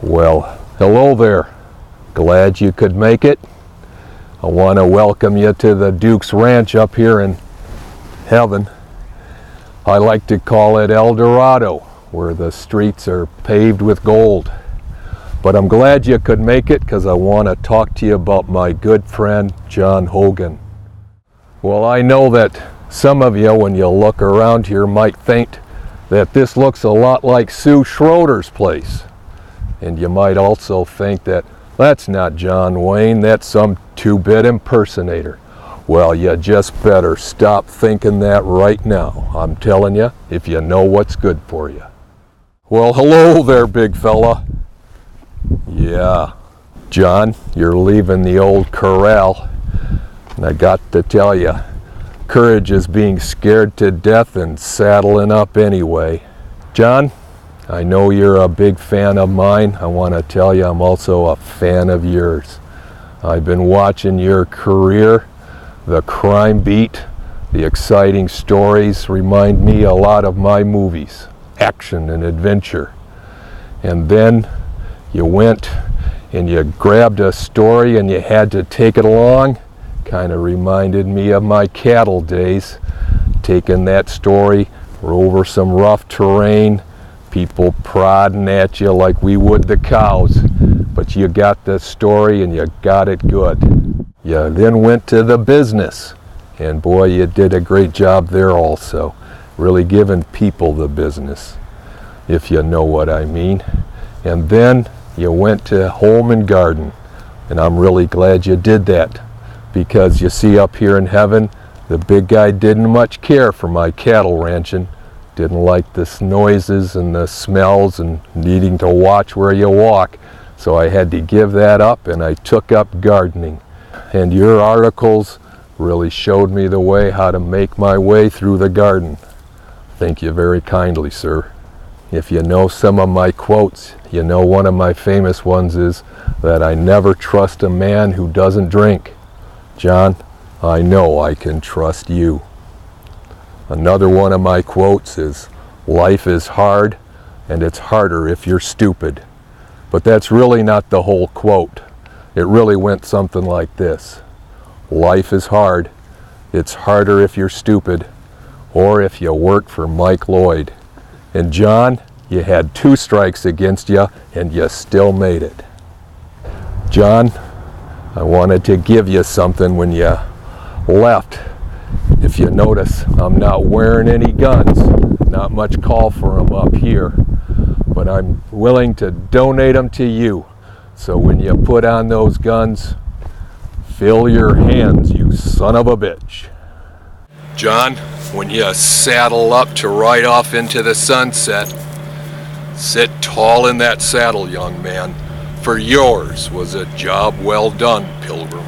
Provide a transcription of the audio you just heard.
Well, hello there. Glad you could make it. I want to welcome you to the Duke's Ranch up here in heaven. I like to call it El Dorado, where the streets are paved with gold. But I'm glad you could make it because I want to talk to you about my good friend, John Hogan. Well, I know that some of you, when you look around here, might think that this looks a lot like Sue Schroeder's place. And you might also think that that's not John Wayne, that's some two-bit impersonator. Well, you just better stop thinking that right now. I'm telling you, if you know what's good for you. Well, hello there, big fella. Yeah, John, you're leaving the old corral. And I got to tell you, courage is being scared to death and saddling up anyway. John, I know you're a big fan of mine. I want to tell you I'm also a fan of yours. I've been watching your career. The crime beat, the exciting stories remind me a lot of my movies, action and adventure. And then you went and you grabbed a story and you had to take it along. Kind of reminded me of my cattle days, taking that story over some rough terrain, people prodding at you like we would the cows, but you got the story and you got it good. You then went to the business, and boy, you did a great job there also, really giving people the business, if you know what I mean. And then you went to home and garden, and I'm really glad you did that, because you see, up here in heaven, the big guy didn't much care for my cattle ranching. Didn't like the noises and the smells and needing to watch where you walk. So I had to give that up and I took up gardening. And your articles really showed me the way how to make my way through the garden. Thank you very kindly, sir. If you know some of my quotes, you know one of my famous ones is that I never trust a man who doesn't drink. John, I know I can trust you. Another one of my quotes is, life is hard and it's harder if you're stupid. But that's really not the whole quote. It really went something like this. Life is hard. It's harder if you're stupid or if you work for Mike Lloyd. And John, you had 2 strikes against you and you still made it. John, I wanted to give you something when you left. If you notice, I'm not wearing any guns. Not much call for them up here. But I'm willing to donate them to you. So when you put on those guns, fill your hands, you son of a bitch. John, when you saddle up to ride off into the sunset, sit tall in that saddle, young man, for yours was a job well done, Pilgrim.